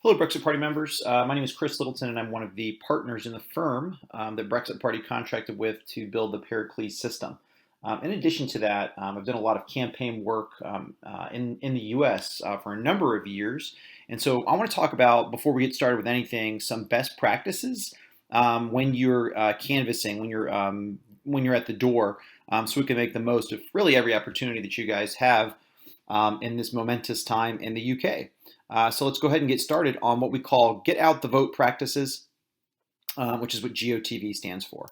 Hello, Brexit Party members. My name is Chris Littleton, and I'm one of the partners in the firm that Brexit Party contracted with to build the Pericles system. In addition to that, I've done a lot of campaign work in the U.S. For a number of years, and so I want to talk about, before we get started with anything, some best practices when you're canvassing, when you're at the door, so we can make the most of really every opportunity that you guys have in this momentous time in the UK. So let's go ahead and get started on what we call get out the vote practices, which is what GOTV stands for.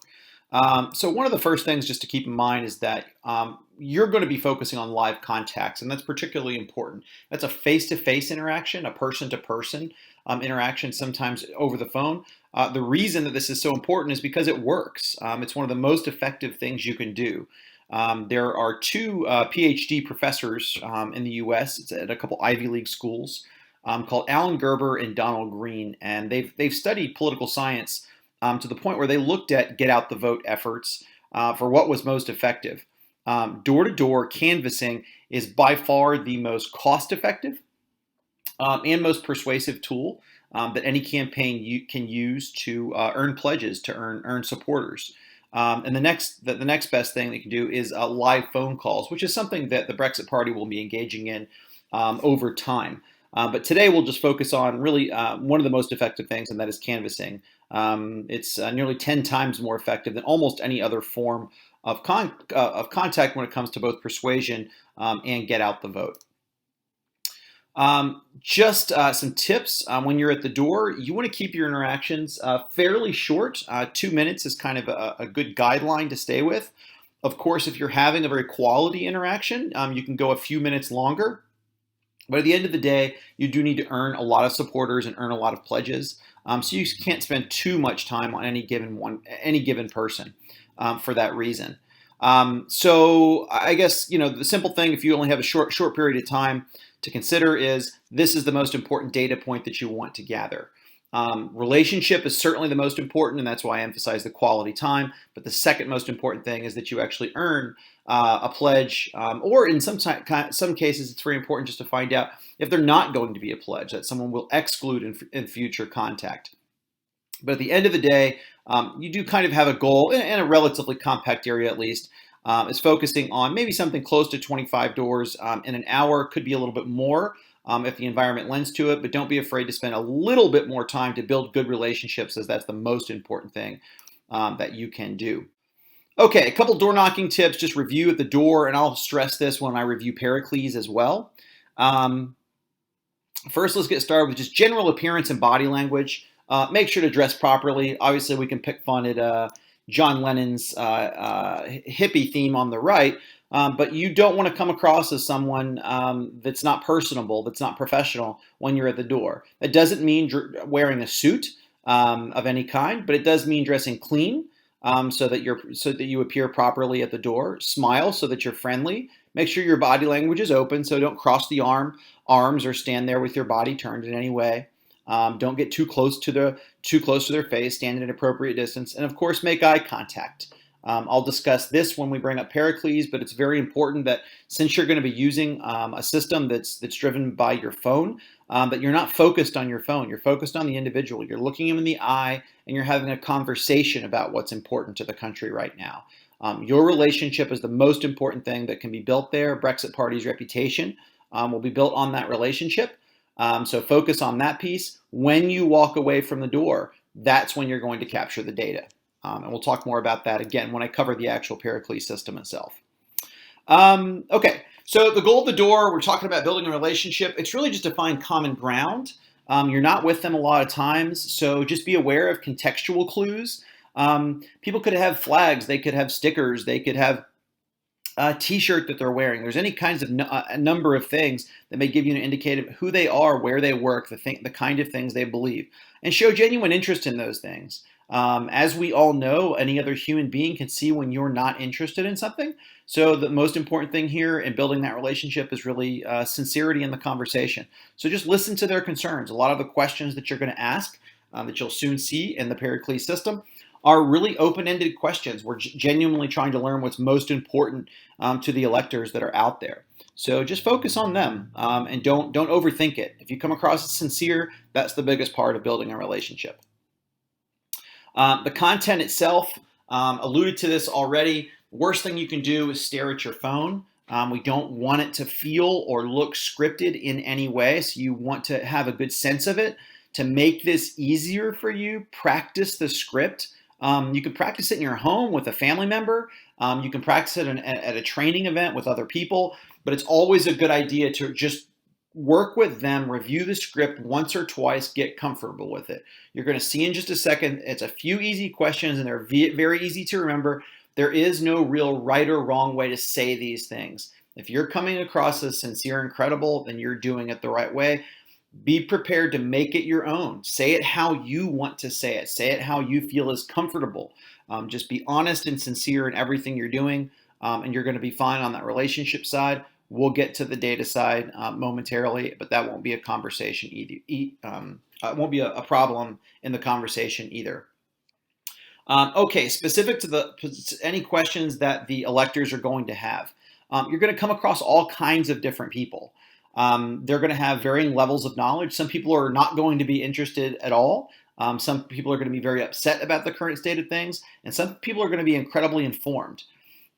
So one of the first things just to keep in mind is that you're going to be focusing on live contacts, and that's particularly important. That's a face-to-face interaction, a person-to-person interaction, sometimes over the phone. The reason that this is so important is because it works. It's one of the most effective things you can do. There are two PhD professors in the U.S. It's at a couple Ivy League schools called Alan Gerber and Donald Green, and they've studied political science to the point where they looked at get out the vote efforts for what was most effective. Door-to-door canvassing is by far the most cost-effective and most persuasive tool that any campaign you can use to earn pledges, to earn supporters. And the next best thing that you can do is live phone calls, which is something that the Brexit Party will be engaging in over time. But today we'll just focus on really one of the most effective things, and that is canvassing. It's nearly 10 times more effective than almost any other form of contact when it comes to both persuasion and get out the vote. Just some tips when you're at the door. You want to keep your interactions fairly short. 2 minutes is kind of a good guideline to stay with. Of course, if you're having a very quality interaction, you can go a few minutes longer. But at the end of the day, you do need to earn a lot of supporters and earn a lot of pledges. So you can't spend too much time on any given person for that reason. So I guess the simple thing, if you only have a short period of time to consider, is this is the most important data point that you want to gather. Relationship is certainly the most important, and that's why I emphasize the quality time. But the second most important thing is that you actually earn a pledge, or in some cases, it's very important just to find out if they're not going to be a pledge, that someone will exclude in future contact. But at the end of the day, you do kind of have a goal in a relatively compact area, at least. Is focusing on maybe something close to 25 doors in an hour. Could be a little bit more if the environment lends to it, but don't be afraid to spend a little bit more time to build good relationships, as that's the most important thing that you can do. Okay, a couple door knocking tips, just review at the door, and I'll stress this when I review Pericles as well. First, let's get started with just general appearance and body language. Make sure to dress properly. Obviously, we can pick fun at John Lennon's hippie theme on the right, but you don't want to come across as someone that's not personable, that's not professional when you're at the door. That doesn't mean wearing a suit of any kind, but it does mean dressing clean so that you appear properly at the door. Smile so that you're friendly. Make sure your body language is open, so don't cross the arms or stand there with your body turned in any way. Don't get too close to their face. Stand at an appropriate distance, and of course, make eye contact. I'll discuss this when we bring up Pericles, but it's very important that since you're going to be using a system that's driven by your phone, that you're not focused on your phone. You're focused on the individual. You're looking him in the eye, and you're having a conversation about what's important to the country right now. Your relationship is the most important thing that can be built there. Brexit Party's reputation will be built on that relationship. So focus on that piece. When you walk away from the door, that's when you're going to capture the data. And we'll talk more about that again when I cover the actual Pericles system itself. Okay, so the goal of the door, we're talking about building a relationship. It's really just to find common ground. You're not with them a lot of times, so just be aware of contextual clues. People could have flags, they could have stickers, they could have a t-shirt that they're wearing. There's any kinds of a number of things that may give you an indicator of who they are, where they work, the kind of things they believe, and show genuine interest in those things. As we all know, any other human being can see when you're not interested in something. So the most important thing here in building that relationship is really sincerity in the conversation. So just listen to their concerns. A lot of the questions that you're going to ask that you'll soon see in the Pericles system are really open-ended questions. We're genuinely trying to learn what's most important to the electors that are out there. So just focus on them, and don't overthink it. If you come across as sincere, that's the biggest part of building a relationship. The content itself, alluded to this already. Worst thing you can do is stare at your phone. We don't want it to feel or look scripted in any way, so you want to have a good sense of it. To make this easier for you, practice the script. You can practice it in your home with a family member. You can practice it at a training event with other people, but it's always a good idea to just work with them, review the script once or twice, get comfortable with it. You're going to see in just a second, it's a few easy questions and they're very easy to remember. There is no real right or wrong way to say these things. If you're coming across as sincere and credible, then you're doing it the right way. Be prepared to make it your own. Say it how you want to say it. Say it how you feel is comfortable. Just be honest and sincere in everything you're doing, and you're going to be fine on that relationship side. We'll get to the data side momentarily, but that won't be a conversation either. It won't be a problem in the conversation either. Okay, specific to any questions that the electors are going to have. You're going to come across all kinds of different people. They're going to have varying levels of knowledge. Some people are not going to be interested at all. Some people are going to be very upset about the current state of things, and some people are going to be incredibly informed.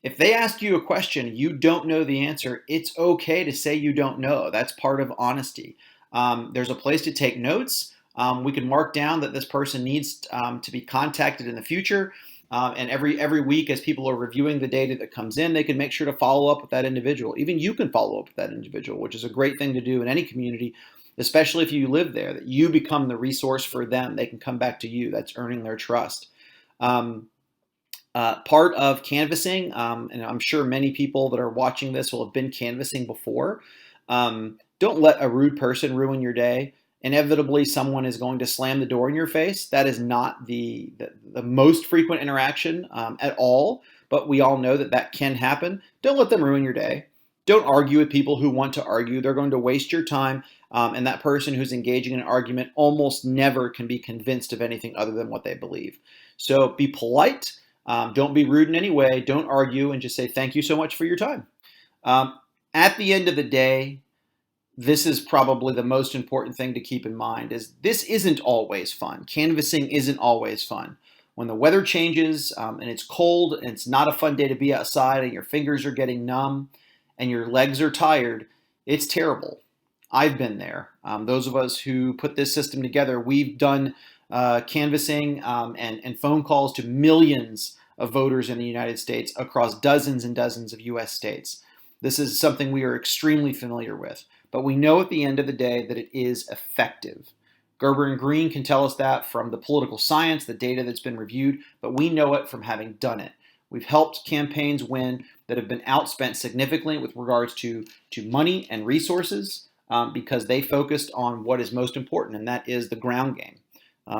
If they ask you a question, you don't know the answer, it's okay to say you don't know. That's part of honesty. There's a place to take notes. We can mark down that this person needs to be contacted in the future. And every week, as people are reviewing the data that comes in, they can make sure to follow up with that individual. Even you can follow up with that individual, which is a great thing to do in any community, especially if you live there, that you become the resource for them. They can come back to you. That's earning their trust. Part of canvassing, and I'm sure many people that are watching this will have been canvassing before. Don't let a rude person ruin your day. Inevitably, someone is going to slam the door in your face. That is not the most frequent interaction at all, but we all know that that can happen. Don't let them ruin your day. Don't argue with people who want to argue. They're going to waste your time, and that person who's engaging in an argument almost never can be convinced of anything other than what they believe. So be polite. Don't be rude in any way. Don't argue, and just say thank you so much for your time. At the end of the day, this is probably the most important thing to keep in mind is this isn't always fun. Canvassing isn't always fun. When the weather changes and it's cold and it's not a fun day to be outside and your fingers are getting numb and your legs are tired, it's terrible. I've been there. Those of us who put this system together, we've done canvassing and phone calls to millions of voters in the United States across dozens and dozens of U.S. states. This is something we are extremely familiar with, but we know at the end of the day that it is effective. Gerber and Green can tell us that from the political science, the data that's been reviewed, but we know it from having done it. We've helped campaigns win that have been outspent significantly with regards to money and resources because they focused on what is most important, and that is the ground game.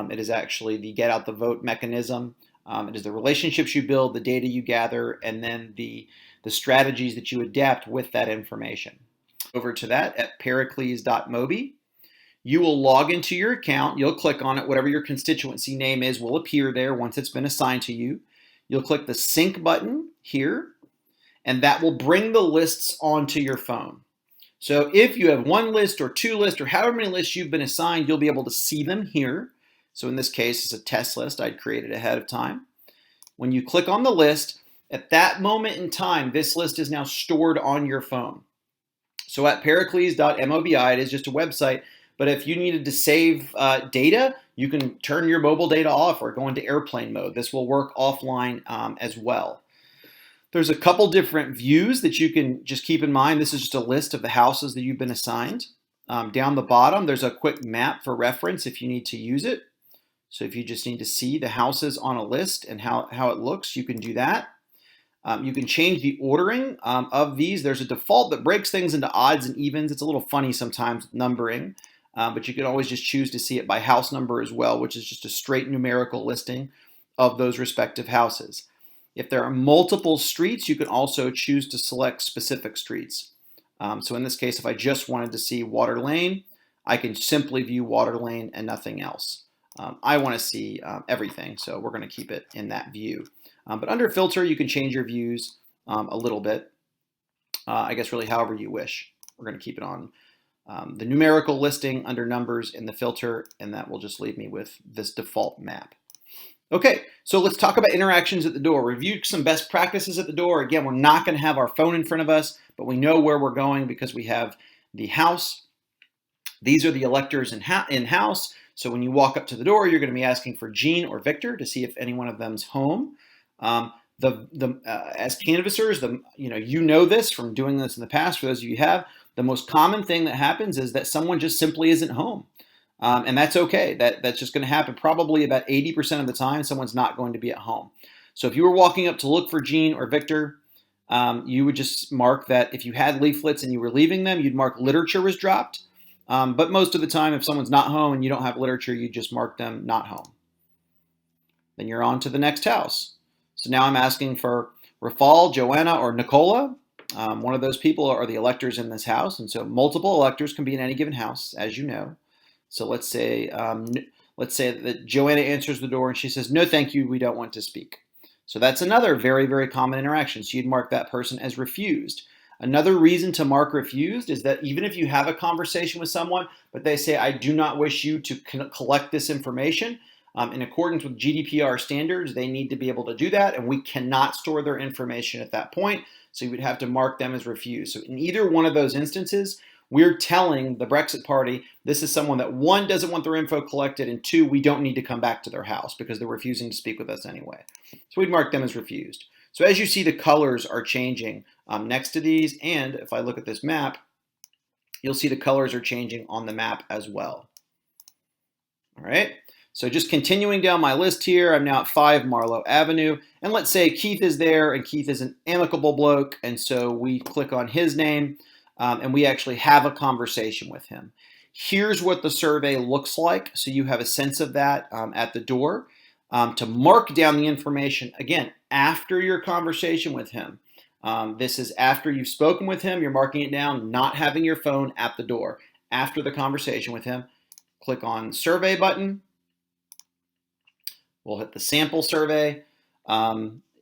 It is actually the get out the vote mechanism. It is the relationships you build, the data you gather, and then the strategies that you adapt with that information. Over to that at Pericles.Mobe. You will log into your account. You'll click on it. Whatever your constituency name is will appear there once it's been assigned to you. You'll click the sync button here, and that will bring the lists onto your phone. So if you have one list or two lists or however many lists you've been assigned, you'll be able to see them here. So in this case, it's a test list I'd created ahead of time. When you click on the list, at that moment in time, this list is now stored on your phone. So at Pericles.Mobi, it is just a website, but if you needed to save data, you can turn your mobile data off or go into airplane mode. This will work offline as well. There's a couple different views that you can just keep in mind. This is just a list of the houses that you've been assigned. Down the bottom, there's a quick map for reference if you need to use it. So if you just need to see the houses on a list and how it looks, you can do that. You can change the ordering of these. There's a default that breaks things into odds and evens. It's a little funny sometimes with numbering, but you can always just choose to see it by house number as well, which is just a straight numerical listing of those respective houses. If there are multiple streets, you can also choose to select specific streets. So in this case, if I just wanted to see Water Lane, I can simply view Water Lane and nothing else. I want to see everything, so we're going to keep it in that view. But under filter, you can change your views a little bit. I guess really however you wish. We're going to keep it on the numerical listing under numbers in the filter, and that will just leave me with this default map. Okay, so let's talk about interactions at the door. Review some best practices at the door. Again, we're not going to have our phone in front of us, but we know where we're going because we have the house. These are the electors in-house. So when you walk up to the door, you're going to be asking for Jean or Victor to see if any one of them's home. As canvassers, you know this from doing this in the past. For those of you who have, the most common thing that happens is that someone just simply isn't home. And that's okay. That's just going to happen probably about 80% of the time. Someone's not going to be at home. So if you were walking up to look for Jean or Victor, you would just mark that if you had leaflets and you were leaving them, you'd mark literature was dropped. But most of the time, if someone's not home and you don't have literature, you just mark them not home. Then you're on to the next house. So now I'm asking for Rafal, Joanna, or Nicola. One of those people are the electors in this house. And so multiple electors can be in any given house, as you know. So let's say that Joanna answers the door and she says, "No, thank you, we don't want to speak." So that's another very, very common interaction. So you'd mark that person as refused. Another reason to mark refused is that even if you have a conversation with someone, but they say, "I do not wish you to collect this information," in accordance with GDPR standards, they need to be able to do that, and we cannot store their information at that point. So you would have to mark them as refused. So in either one of those instances, we're telling the Brexit Party this is someone that, one, doesn't want their info collected, and two, we don't need to come back to their house because they're refusing to speak with us anyway. So we'd mark them as refused. So as you see, the colors are changing next to these, and if I look at this map, you'll see the colors are changing on the map as well. All right, so just continuing down my list here, I'm now at 5 Marlowe Avenue, and let's say Keith is there, and Keith is an amicable bloke, and so we click on his name, and we actually have a conversation with him. Here's what the survey looks like, so you have a sense of that at the door. To mark down the information, again, after your conversation with him. This is after you've spoken with him, you're marking it down, not having your phone at the door. After the conversation with him, click on survey button. We'll hit the sample survey.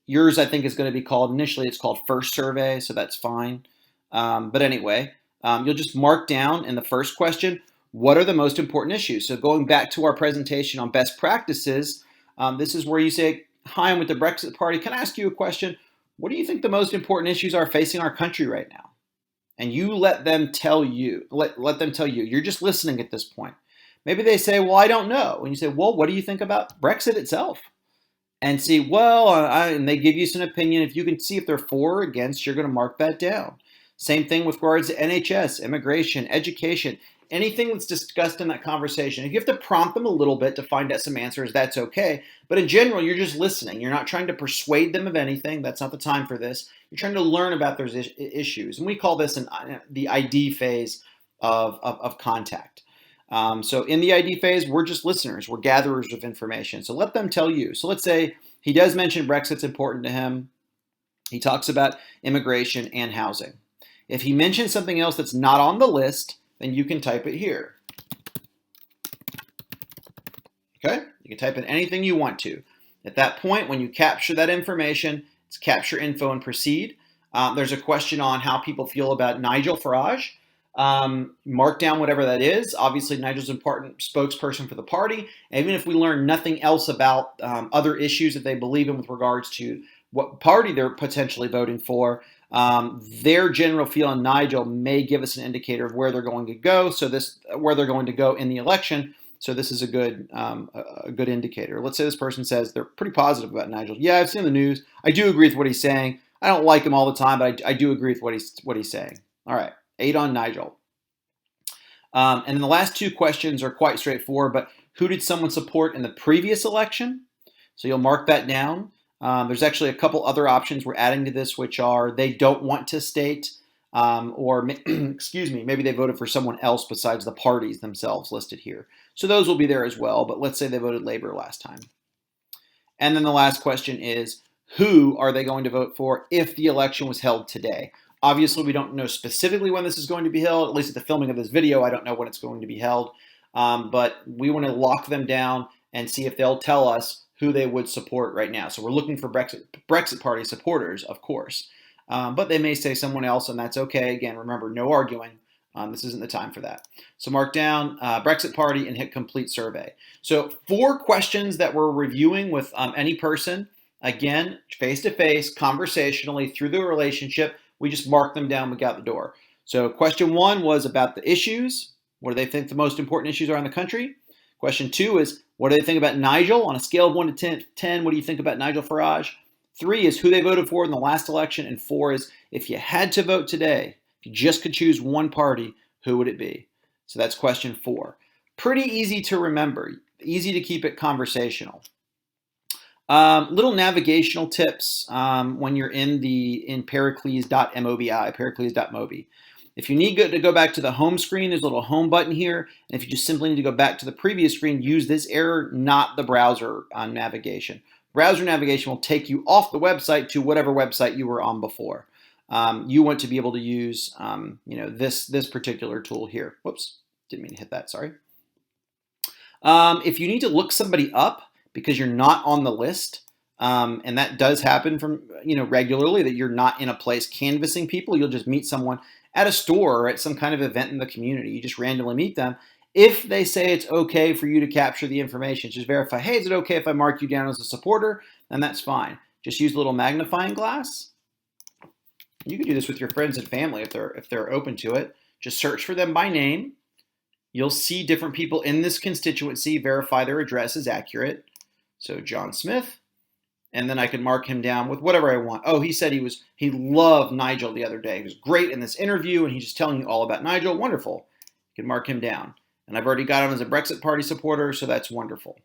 Yours, I think, is going to be called, initially it's called first survey, so that's fine. But anyway, you'll just mark down in the first question, what are the most important issues? So going back to our presentation on best practices, this is where you say, "Hi, I'm with the Brexit Party. Can I ask you a question? What do you think the most important issues are facing our country right now?" And you let them tell you. Let them tell you. You're just listening at this point. Maybe they say, "Well, I don't know." And you say, "Well, what do you think about Brexit itself?" And see, and they give you some opinion. If you can see if they're for or against, you're going to mark that down. Same thing with regards to NHS, immigration, education, anything that's discussed in that conversation. If you have to prompt them a little bit to find out some answers, that's okay. But in general, you're just listening. You're not trying to persuade them of anything. That's not the time for this. You're trying to learn about their issues. And we call this the ID phase of contact. So in the ID phase, we're just listeners. We're gatherers of information. So let them tell you. So let's say he does mention Brexit's important to him. He talks about immigration and housing. If he mentions something else that's not on the list, then you can type it here. Okay? You can type in anything you want to. At that point, when you capture that information, it's capture info and proceed. There's a question on how people feel about Nigel Farage. Mark down whatever that is. Obviously, Nigel's an important spokesperson for the party. And even if we learn nothing else about other issues that they believe in with regards to what party they're potentially voting for, their general feel on Nigel may give us an indicator of where they're going to go. So where they're going to go in the election. So this is a good indicator. Let's say this person says they're pretty positive about Nigel. Yeah, I've seen the news. I do agree with what he's saying. I don't like him all the time, but I do agree with what he's saying. All right, 8 on Nigel. And then the last two questions are quite straightforward. But who did someone support in the previous election? So you'll mark that down. There's actually a couple other options we're adding to this, which are they don't want to state, or excuse me, maybe they voted for someone else besides the parties themselves listed here. So those will be there as well, but let's say they voted Labor last time. And then the last question is, who are they going to vote for if the election was held today? Obviously, we don't know specifically when this is going to be held. At least at the filming of this video, I don't know when it's going to be held. But we want to lock them down and see if they'll tell us who they would support right now. So we're looking for Brexit Party supporters, of course. but they may say someone else, and that's okay. Again, remember, no arguing. This isn't the time for that. So mark down Brexit Party and hit complete survey. So 4 questions that we're reviewing with any person. Again, face-to-face, conversationally, through the relationship. We just mark them down, we got the door. So question 1 was about the issues. What do they think the most important issues are in the country? Question 2 is, what do they think about Nigel? On a scale of 1 to 10, what do you think about Nigel Farage? 3 is who they voted for in the last election. And 4 is, if you had to vote today, if you just could choose one party, who would it be? So that's question 4. Pretty easy to remember, easy to keep it conversational. Little navigational tips when you're in Pericles.mobi, Pericles.mobi. If you need to go back to the home screen, there's a little home button here. And if you just simply need to go back to the previous screen, use this arrow, not the browser navigation. Browser navigation will take you off the website to whatever website you were on before. You want to be able to use this particular tool here. Whoops, didn't mean to hit that, sorry. If you need to look somebody up because you're not on the list, and that does happen from regularly, that you're not in a place canvassing people, you'll just meet someone at a store or at some kind of event in the community. You just randomly meet them. If they say it's okay for you to capture the information, just verify, hey, is it okay if I mark you down as a supporter? Then that's fine. Just use a little magnifying glass. You can do this with your friends and family if they're open to it. Just search for them by name. You'll see different people in this constituency, verify their address is accurate. So John Smith, and then I can mark him down with whatever I want. Oh, he said he loved Nigel the other day. He was great in this interview, and he's just telling you all about Nigel. Wonderful. You can mark him down. And I've already got him as a Brexit Party supporter, so that's wonderful.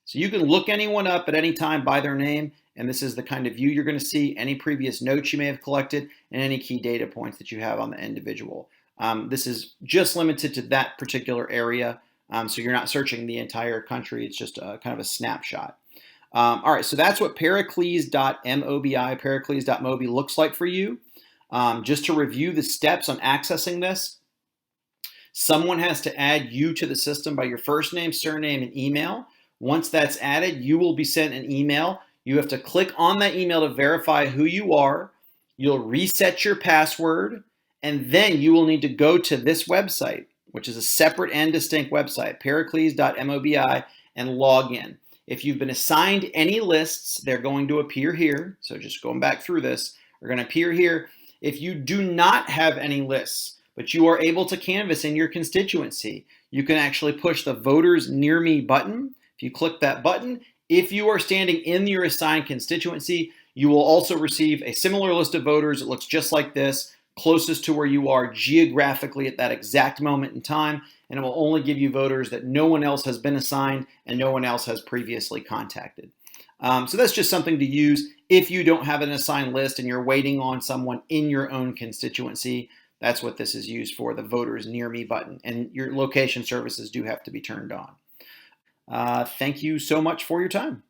So you can look anyone up at any time by their name, and this is the kind of view you're going to see, any previous notes you may have collected, and any key data points that you have on the individual. This is just limited to that particular area, so you're not searching the entire country. It's just kind of a snapshot. All right, so that's what Pericles.mobi, Pericles.mobi looks like for you. Just to review the steps on accessing this, someone has to add you to the system by your first name, surname, and email. Once that's added, you will be sent an email. You have to click on that email to verify who you are. You'll reset your password, and then you will need to go to this website, which is a separate and distinct website, Pericles.mobi, and log in. If you've been assigned any lists, they're going to appear here. So just going back through this, they're going to appear here. If you do not have any lists, but you are able to canvass in your constituency, you can actually push the Voters Near Me button. If you click that button, if you are standing in your assigned constituency, you will also receive a similar list of voters. It looks just like this, closest to where you are geographically at that exact moment in time, and it will only give you voters that no one else has been assigned and no one else has previously contacted. So that's just something to use if you don't have an assigned list and you're waiting on someone in your own constituency. That's what this is used for, the Voters Near Me button. And your location services do have to be turned on. Thank you so much for your time.